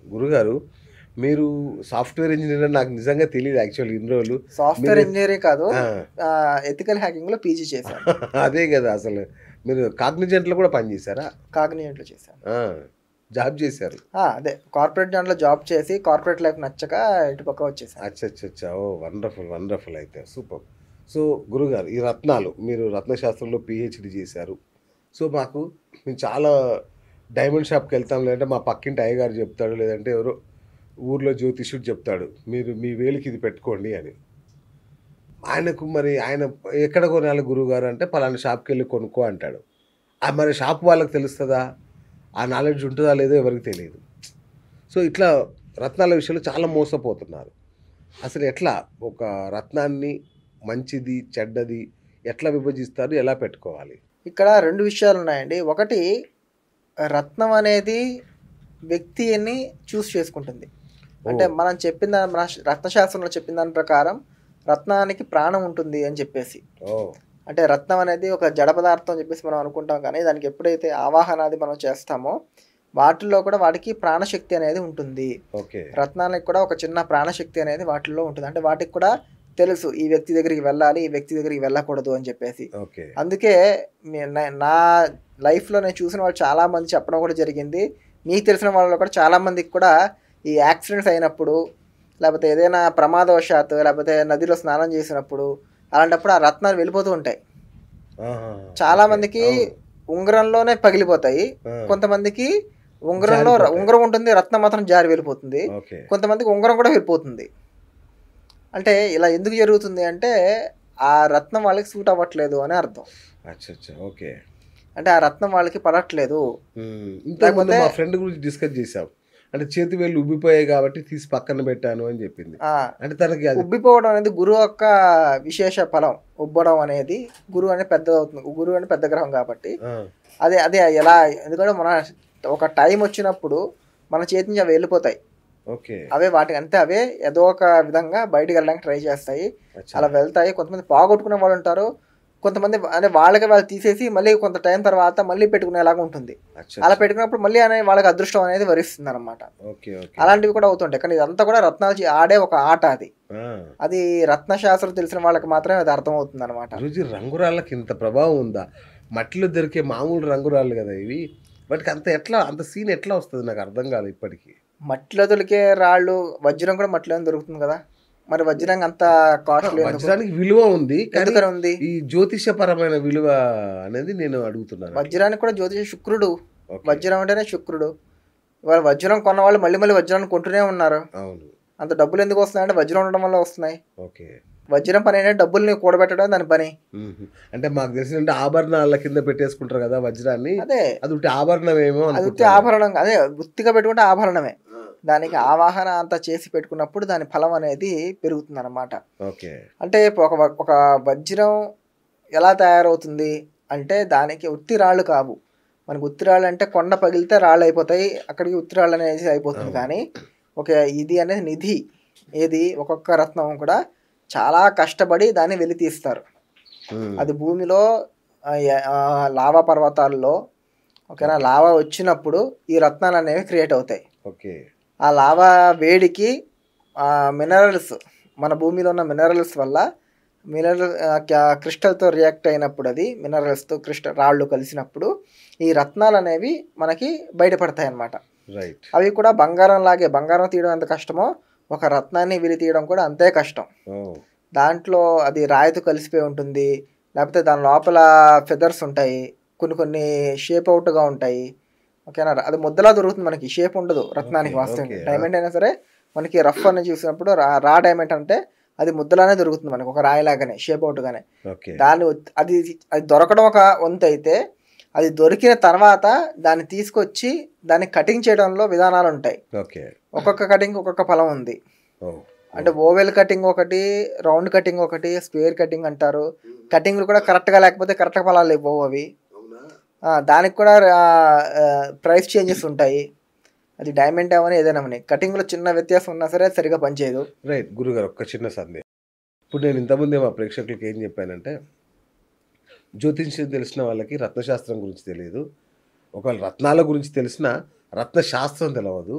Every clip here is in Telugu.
గురుగారు మీరు సాఫ్ట్‌వేర్ ఇంజినీర్ అని నాకు నిజంగా తెలీదు యాక్చువల్లీ ఇన్ని రోజులు. సాఫ్ట్‌వేర్ మీరు ఇంజినీరే కాదు. ఆ! ఎథికల్ హ్యాకింగ్‌లో పీజీ చేశాను. అదే గదా! అసలు. మీరు కాగ్నిజెంట్‌లో కూడా పని చేశారా? కాగ్నిజెంట్‌లో చేశాను. ఆ! జాబ్ చేశారు. అదే కార్పొరేట్ దాంట్లో జాబ్ చేసి కార్పొరేట్ లైఫ్ నచ్చక ఇటు పక్క వచ్చేసాను. అచ్చచ్చచ్చా! ఓహ్! వండర్‌ఫుల్. వండర్‌ఫుల్ అయితే. సూపర్. సో, గురుగారు ఈ రత్నాలు మీరు రత్నశాస్త్రంలో పీహెచ్‌డీ చేశారు. సో, మేము చాలా డైమండ్ షాప్‌కెళ్తాం లేదంటే మా పక్కింటి అయ్యగారు చెప్తాడు. లేదంటే ఎవరో ఊర్లో జ్యోతిష్యుడు చెప్తాడు. మీరు మీ వేలికి ఇది పెట్టుకోండి అని. ఆయన ఎక్కడ కొనాలి గురువుగారు అంటే పలానా షాప్‌కెళ్ళి కొనుక్కో అంటాడు. మరి షాప్ వాళ్ళకి తెలుస్తదా? ఆ నాలెడ్జ్ ఉంటదా లేదో ఎవరికీ తెలీదు. సో, ఇట్లా రత్నాల విషయంలో చాలా మోసపోతున్నారు. అసలు ఎట్లా ఒక రత్నాన్ని మంచిది, చెడ్డది ఎట్లా విభజిస్తారు? ఎలా పెట్టుకోవాలి? ఇక్కడ 2 విషయాలున్నాయండి. ఒకటి రత్నం అనేది వ్యక్తిని చూస్ చేసుకుంటుంది. అంటే ఓహ్! మనం చెప్పిన మన రత్నశాస్త్రంలో చెప్పిన దాని ప్రకారం రత్నానికి ప్రాణం ఉంటుంది అని చెప్పేసి. ఓహ్! అంటే రత్నం అనేది ఒక జడ పదార్థం అని చెప్పేసి మనం అనుకుంటాం కానీ దానికి ఎప్పుడైతే ఆవాహనాది మనం చేస్తామో వాటిల్లో కూడా వాటికి ప్రాణశక్తి అనేది ఉంటుంది. ఓకే. రత్నానికి కూడా ఒక చిన్న ప్రాణశక్తి అనేది వాటిల్లో ఉంటుంది. అంటే వాటికి కూడా తెలుసు ఈ వ్యక్తి దగ్గరికి వెళ్ళాలి, ఈ వ్యక్తి దగ్గరికి వెళ్ళకూడదు అని చెప్పేసి. ఓకే. అందుకే నా లైఫ్‌లో నేను చూసిన వాళ్ళు చాలామంది చెప్పడం కూడా జరిగింది. మీకు తెలిసిన వాళ్ళలో కూడా చాలామందికి కూడా ఈ యాక్సిడెంట్స్ అయినప్పుడు, లేకపోతే ఏదైనా ప్రమాదవశాత్తు, లేకపోతే నదిలో స్నానం చేసినప్పుడు, అలాంటప్పుడు ఆ రత్నాలు వెళ్ళిపోతూ ఉంటాయి. ఆహా! చాలామందికి ఓకే. అవును. ఉంగరంలోనే పగిలిపోతాయి. ఆ! కొంతమందికి ఉంగరంలో జారిపోతాయి. ఉంగరం ఉంటుంది, రత్నం మాత్రం జారి వెళ్ళిపోతుంది. ఓకే. కొంతమందికి ఉంగరం కూడా వెళ్ళిపోతుంది. అంటే ఇలా ఎందుకు జరుగుతుంది అంటే ఆ రత్నం వాళ్ళకి సూట్ అవ్వట్లేదు అని అర్థం. అచ్చచ్చా! ఓకే. అంటే ఆ రత్నం వాళ్ళకి పడట్లేదు. ఇంతకుముందు లేకపోతే మా ఫ్రెండ్ గురించి డిస్కస్ చేసాం. అంటే చేతి వేళ్ళు ఉబ్బిపోయాయి కాబట్టి తీసి పక్కన పెట్టాను అని చెప్పింది. అంటే తనకి అది ఉబ్బిపోవడం అనేది గురువు యొక్క విశేష ఫలం. ఉబ్బడం అనేది గురువు అనేది పెద్దదవుతుంది. గురువు అనేది పెద్ద గ్రహం కాబట్టి ఆ! అదే అదే ఎలా ఎందుకంటే మన ఒక టైం వచ్చినప్పుడు మన చేతి నుంచి అవి వెళ్ళిపోతాయి. ఓకే. అవే వాటికి అంతే అవే ఏదో ఒక విధంగా బయటికి వెళ్ళడానికి ట్రై చేస్తాయి. అచ్చా! అలా వెళ్తాయి. కొంతమంది పోగొట్టుకునే వాళ్ళు ఉంటారు. కొంతమంది అంటే వాళ్ళకి వాళ్ళు తీసేసి మళ్ళీ కొంత టైం తర్వాత మళ్ళీ పెట్టుకునేలాగా ఉంటుంది. అచ్చా! అలా పెట్టుకున్నప్పుడు మళ్ళీ వాళ్ళకి అదృష్టం అనేది వరిస్తుందన్నమాట. ఓకే. ఓకే. అలాంటివి కూడా అవుతుంటాయి. కానీ ఇదంతా కూడా రత్నాలు ఆడే ఒక ఆట అది. ఆ! అది రత్నశాస్త్రం తెలిసిన వాళ్ళకి మాత్రమే అది అర్థమవుతుందన్నమాట. గురూజీ రంగురాళ్ళకి ఇంత ప్రభావం ఉందా? మట్టిలో దొరికే మామూలు రంగురాళ్ళు గదా ఇవి. వాటికి అంత సీన్ ఎట్లా వస్తది నాకు అర్థం కాదు ఇప్పటికి. మట్టిలో దొరికే రాళ్ళు, వజ్రం కూడా మట్టిలోనే దొరుకుతుంది కదా! మరి వజ్రానికి అంత కాస్ట్లీ ఎందుకు? వజ్రానికి విలువ ఉంది. కానీ ఎందుకని ఉంది? ఈ జ్యోతిషపరమైన విలువ అనేది నేను అడుగుతున్నాను. వజ్రానికి కూడా జ్యోతిష శుక్రుడు. ఓకే. వజ్రం అంటేనే శుక్రుడు. ఇవాళ వజ్రం కొన్నవాళ్ళు మళ్ళీ మళ్ళీ వజ్రాన్ని కొంటూనే ఉన్నారు. అవును. అంత డబ్బులు ఎందుకు వస్తున్నాయంటే వజ్రం ఉండడం వల్ల వస్తున్నాయి. ఓకే. వజ్రం పని ఏంటంటే డబ్బుల్ని కూడబెట్టడం దాని పని. హుహు. అంటే మాకు తెలిసినంటే ఆభరణాల కింద పెట్టేసుకుంటారు గదా వజ్రాన్ని. అదే అది ఉట్టి ఆభరణమేమో అది ఉత్తి అనుకుంటున్నాను. ఆభరణం అదే వృత్తిగా పెట్టుకుంటే ఆభరణమే. ఆ! దానికి ఆవాహన అంతా చేసి పెట్టుకున్నప్పుడు దాని ఫలం అనేది పెరుగుతుందన్నమాట. ఓకే. అంటే ఇప్పుడు ఒక వజ్రం ఎలా తయారవుతుంది అంటే దానికి ఉత్తి రాళ్ళు కావు. మనకు ఉత్తి రాళ్ళు అంటే కొండ పగిలితే రాళ్ళు అయిపోతాయి. అక్కడికి ఉత్తి రాళ్ళు అనేది అయిపోతుంది. అవును. కానీ ఒక ఇది అనేది నిధి. ఏది ఒక్కొక్క రత్నం కూడా చాలా కష్టపడి దాన్ని వెలికి తీస్తారు. హ్మ్. అది భూమిలో లావా పర్వతాల్లో ఓకేనా లావా వచ్చినప్పుడు ఈ రత్నాలు అనేవి క్రియేట్ అవుతాయి. ఓకే. ఆ లావా వేడికి మినరల్స్ మన భూమిలో ఉన్న మినరల్స్ వల్ల క్రిస్టల్తో రియాక్ట్ అయినప్పుడు అది మినరల్స్తో రాళ్ళు కలిసినప్పుడు ఈ రత్నాలు అనేవి మనకి బయటపడతాయి అన్నమాట. రైట్. అవి కూడా బంగారం లాగే బంగారం తీయడం ఎంత కష్టమో ఒక రత్నాన్ని విలి తీయడం కూడా అంతే కష్టం. ఓహ్! దాంట్లో అది రాయితో కలిసిపోయి ఉంటుంది. లేకపోతే దాని లోపల ఫెదర్స్ ఉంటాయి. కొన్ని షేప్ అవుట్‌గా ఉంటాయి. ఓకేనా. అది ముద్దలా దొరుకుతుంది మనకి. షేప్ ఉండదు రత్నానికి ఓకే. వాస్తవంగా. ఓకే. ఆ! డైమండ్ అయినా సరే మనకి రఫ్ అని చూసినప్పుడు రా డైమండ్ అంటే అది ముద్దలానే దొరుకుతుంది మనకు. ఒక రాయిలాగానే షేప్ అవుట్‌గానే. ఓకే. అది అది దొరకడం ఒక వంతైతే అది దొరికిన తర్వాత దాన్ని తీసుకొచ్చి దాన్ని కటింగ్ చేయడంలో విధానాలు ఉంటాయి. ఓకే. ఒక్కొక్క కటింగ్ ఒక్కొక్క ఫలం ఉంది. ఓహ్! అంటే ఓవెల్ కటింగ్ ఒకటి, రౌండ్ కటింగ్ ఒకటి, స్క్వేర్ కటింగ్ అంటారు. కటింగ్లు కూడా కరెక్ట్‌గా లేకపోతే కరెక్ట్ ఫలాలు ఇవ్వవు అవి. అవునా? దానికి కూడా ప్రైస్ చేంజెస్ ఉంటాయి. అది డైమండ్ అవని ఏదైనా అవని. కటింగ్‌లో చిన్న వ్యత్యాసం ఉన్నా సరే అది సరిగ్గా పనిచేయదు. రైట్. గురుగారు ఒక్క చిన్న సందేహం. ఇప్పుడు నేను ఇంతకుముందే మా ప్రేక్షకులకి ఏం చెప్పానంటే, జ్యోతిష్యం తెలిసిన వాళ్ళకి రత్నశాస్త్రం గురించి తెలీదు. ఒకవేళ రత్నాల గురించి తెలిసినా రత్నశాస్త్రం తెలవదు.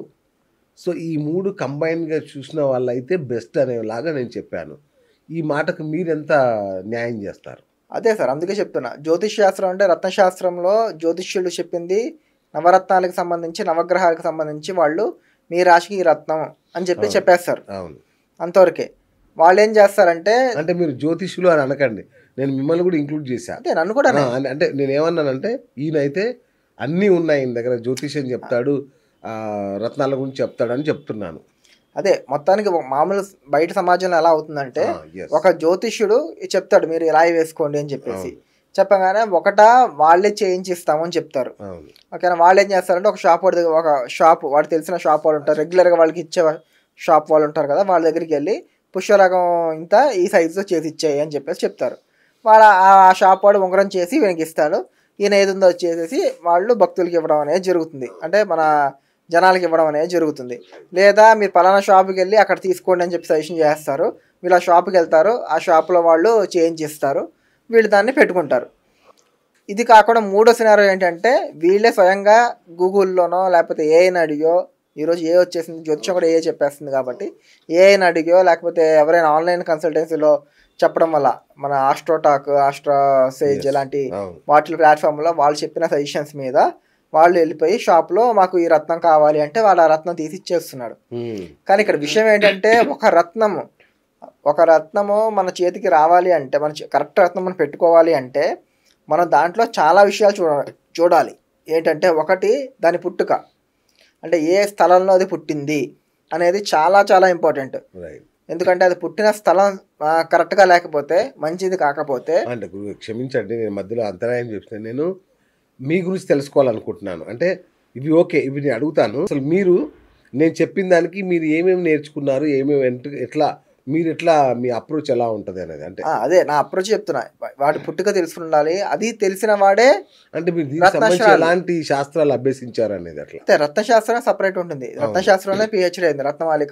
సో ఈ 3 కంబైన్‌గా చూసిన వాళ్ళైతే బెస్ట్ అనేలాగా నేను చెప్పాను. ఈ మాటకు మీరెంత న్యాయం చేస్తారు? అదే సార్ అందుకే చెప్తున్నా. జ్యోతిష్ శాస్త్రం అంటే రత్నశాస్త్రంలో జ్యోతిష్యులు చెప్పింది నవరత్నాలకు సంబంధించి, నవగ్రహాలకు సంబంధించి వాళ్ళు మీ రాశికి ఈ రత్నం అని చెప్పి అవును. చెప్పేస్తారు. అవును. అంతవరకే. వాళ్ళేం చేస్తారంటే అంటే మీరు జ్యోతిష్యులు అని అనకండి. నేను మిమ్మల్ని కూడా ఇంక్లూడ్ చేశా. అంటే నన్ను కూడా అంటే నేనేమన్నానంటే ఈయనైతే అన్నీ ఉన్నాయి ఈయన దగ్గర జ్యోతిష్యం చెప్తాడు, రత్నాల గురించి చెప్తాడని చెప్తున్నాను. అదే మొత్తానికి మామూలు బయట సమాజంలో ఎలా అవుతుందంటే yes. ఒక జ్యోతిష్యుడు చెప్తాడు మీరు ఇలా వేసుకోండి అని చెప్పేసి అవును. చెప్పగానే వాళ్ళే చేయించిస్తామని చెప్తారు. అవును. ఓకేనా. వాళ్ళు ఏం చేస్తారంటే ఒక షాప్ వాడు తెలిసిన షాప్ వాళ్ళు ఉంటారు, రెగ్యులర్గా వాళ్ళకి ఇచ్చే షాప్ వాళ్ళు ఉంటారు కదా, వాళ్ళ దగ్గరికి వెళ్ళి పుష్పరాగం ఇంత ఈ సైజులో చేసి ఇచ్చేయి అని చెప్పేసి చెప్తారు. వాడు ఆ షాప్ వాడు ఉంగరం చేసి వీనికి ఇస్తాడు. ఈయన ఏది ఉందో చేసేసి వాళ్ళు భక్తులకి ఇవ్వడం అనేది జరుగుతుంది, అంటే మన జనాలకి ఇవ్వడం అనేది జరుగుతుంది. లేదా మీరు పలానా షాప్కి వెళ్ళి అక్కడ తీసుకోండి అని చెప్పి సజెషన్ చేస్తారు. వీళ్ళు ఆ షాప్కి వెళ్తారు, ఆ షాప్లో వాళ్ళు చేయించిస్తారు, వీళ్ళు దాన్ని పెట్టుకుంటారు. ఇది కాకుండా మూడో సినారియో ఏంటంటే వీళ్ళే స్వయంగా గూగుల్లోనో లేకపోతే ఏఐని అడిగో, ఈరోజు ఏ వచ్చేసింది జ్యోతిషం కూడా ఏ చెప్పేస్తుంది కాబట్టి ఏఐని అడిగో లేకపోతే ఎవరైనా ఆన్లైన్ కన్సల్టెన్సీలో చెప్పడం వల్ల మన ఆస్ట్రోటాక్, ఆస్ట్రోసేజ్ ఇలాంటి వాటి ప్లాట్ఫామ్లో వాళ్ళు చెప్పిన సజెషన్స్ మీద వాళ్ళు వెళ్ళిపోయి షాప్లో మాకు ఈ రత్నం కావాలి అంటే వాళ్ళు ఆ రత్నం తీసి ఇచ్చేస్తున్నాడు. కానీ ఇక్కడ విషయం ఏంటంటే ఒక రత్నము మన చేతికి రావాలి అంటే, మన కరెక్ట్ రత్నం మనం పెట్టుకోవాలి అంటే మనం దాంట్లో చాలా విషయాలు చూడాలి. ఏంటంటే ఒకటి దాని పుట్టుక, అంటే ఏ స్థలంలో అది పుట్టింది అనేది చాలా చాలా ఇంపార్టెంట్. ఎందుకంటే అది పుట్టిన స్థలం కరెక్ట్గా లేకపోతే, మంచిది కాకపోతే. అంటే క్షమించండి నేను మధ్యలో అంతరాయం చెప్తాను. నేను మీ గురించి తెలుసుకోవాలనుకుంటున్నాను. అంటే ఇవి ఓకే, ఇవి నేను అడుగుతాను. అసలు నేను చెప్పిన దానికి మీరు ఏమేమి నేర్చుకున్నారు, ఎట్లా మీ అప్రోచ్ ఎలా ఉంటుంది అనేది. అంటే అదే నా అప్రోచ్ చెప్తున్నా. వాడి పుట్టుక తెలుసుకుని ఉండాలి, అది తెలిసిన వాడే. అంటే మీరు దీనికి సంబంధించి ఎలాంటి శాస్త్రాలు అభ్యసించారు అనేది అట్లా. అంటే రత్నశాస్త్రం సపరేట్ ఉంటుంది. రత్నశాస్త్రంలో పిహెచ్డి అయింది. రత్నావళి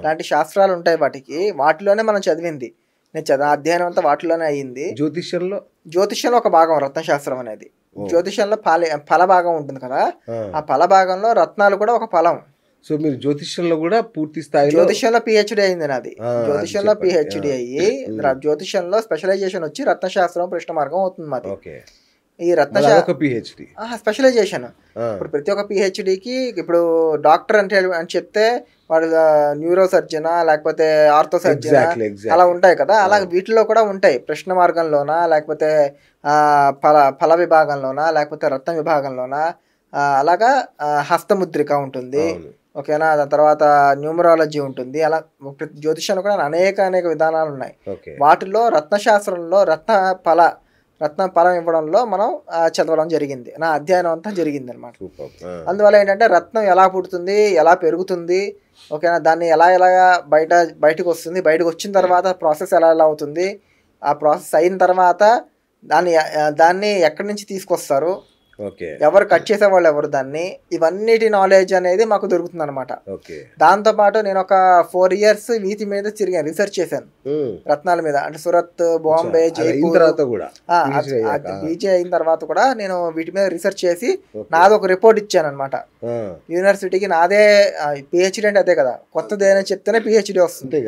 లాంటి శాస్త్రాలు ఉంటాయి వాటికి. వాటిలోనే మనం చదివింది. నేను అధ్యయనం అంతా వాటిలోనే అయ్యింది. జ్యోతిష్యంలో ఒక భాగం రత్నశాస్త్రం అనేది. జ్యోతిష్యంలో ఫల భాగం ఉంటుంది కదా, ఆ ఫల భాగంలో రత్నాలు కూడా ఒక ఫలం. సో మీరు జ్యోతిష్యంలో కూడా పూర్తి స్థాయిలో జ్యోతిష్యంలో పిహెచ్డి అయింది నాది. జ్యోతిష్యంలో పిహెచ్డి అయ్యి జ్యోతిష్యంలో స్పెషలైజేషన్ వచ్చి రత్నశాస్త్రం కృష్ణ మార్గం అవుతుంది మాది. ఈ స్పెషలైజేషన్ ఇప్పుడు ప్రతి ఒక్క పిహెచ్డికి ఇప్పుడు డాక్టర్ అని చెప్తే వాడు న్యూరో సర్జనా లేకపోతే ఆర్థో సర్జనా అలా ఉంటాయి కదా, అలాగే వీటిలో కూడా ఉంటాయి. ప్రశ్న మార్గంలోనా లేకపోతే ఫల విభాగంలోనా లేకపోతే రత్న విభాగంలోనా, అలాగా హస్తముద్రిక ఉంటుంది. ఓకేనా. దాని తర్వాత న్యూమరాలజీ ఉంటుంది. అలా జ్యోతిష్యంలో కూడా అనేక విధానాలు ఉన్నాయి. వాటిలో రత్నశాస్త్రంలో రత్న ఫలం ఇవ్వడంలో మనం చదవడం జరిగింది. నా అధ్యయనం అంతా జరిగింది అనమాట. అందువల్ల ఏంటంటే రత్నం ఎలా పుడుతుంది, ఎలా పెరుగుతుంది, ఓకేనా, దాన్ని ఎలా బయటకు వస్తుంది, బయటకు వచ్చిన తర్వాత ప్రాసెస్ ఎలా అవుతుంది, ఆ ప్రాసెస్ అయిన తర్వాత దాన్ని ఎక్కడి నుంచి తీసుకొస్తారు, ఎవరు కట్ చేసే వాళ్ళు ఎవరు, దాన్ని ఇవన్నిటి నాలెడ్జ్ అనేది మాకు దొరుకుతుంది అనమాట. దాంతో పాటు నేను ఒక 4 years వీటి మీద తిరిగాను, రీసెర్చ్ చేశాను రత్నాల మీద. అంటే సూరత్, బాంబే, జైపూర్, బీజే అయిన తర్వాత కూడా నేను వీటి మీద రీసెర్చ్ చేసి నాది ఒక రిపోర్ట్ ఇచ్చాను అనమాట యూనివర్సిటీకి. నాదే పిహెచ్డి అంటే అదే కదా, కొత్తది ఏదైనా చెప్తేనే పిహెచ్డి వస్తుంది.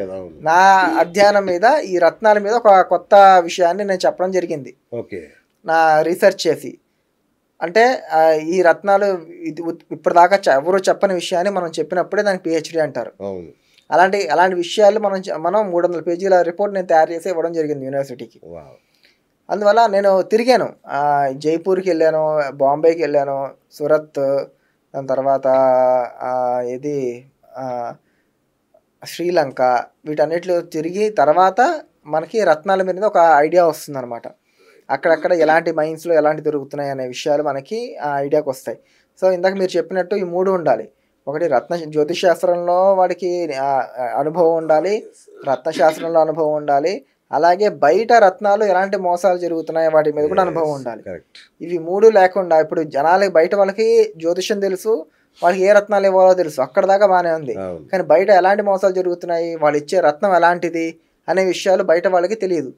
నా అధ్యయనం మీద ఈ రత్నాల మీద ఒక కొత్త విషయాన్ని నేను చెప్పడం జరిగింది నా రీసెర్చ్ చేసి. అంటే ఈ రత్నాలు ఇప్పటిదాకా ఎవరు చెప్పని విషయాన్ని మనం చెప్పినప్పుడే దానికి పిహెచ్డి అంటారు. అలాంటి విషయాలు మనం 300 పేజీల రిపోర్ట్ నేను తయారు చేసి ఇవ్వడం జరిగింది యూనివర్సిటీకి. అందువల్ల నేను తిరిగాను, జైపూర్కి వెళ్ళాను, బాంబేకి వెళ్ళాను, సూరత్, దాని తర్వాత శ్రీలంక, వీటన్నిటిలో తిరిగి తర్వాత మనకి రత్నాల మీద ఒక ఐడియా వస్తుంది అనమాట. అక్కడక్కడ ఎలాంటి మైన్స్లో ఎలాంటి దొరుకుతున్నాయి అనే విషయాలు మనకి ఆ ఐడియాకి వస్తాయి. సో ఇందాక మీరు చెప్పినట్టు ఈ 3 ఉండాలి. ఒకటి జ్యోతిష్ శాస్త్రంలో వాడికి అనుభవం ఉండాలి, రత్నశాస్త్రంలో అనుభవం ఉండాలి, అలాగే బయట రత్నాలు ఎలాంటి మోసాలు జరుగుతున్నాయి వాటి మీద కూడా అనుభవం ఉండాలి. ఇవి 3 లేకుండా ఇప్పుడు జనాలకి బయట వాళ్ళకి జ్యోతిష్యం తెలుసు, వాళ్ళకి ఏ రత్నాలు ఇవ్వాలో తెలుసు, అక్కడ దాకా బాగానే ఉంది. కానీ బయట ఎలాంటి మోసాలు జరుగుతున్నాయి, వాళ్ళు ఇచ్చే రత్నం ఎలాంటిది అనే విషయాలు బయట వాళ్ళకి తెలియదు.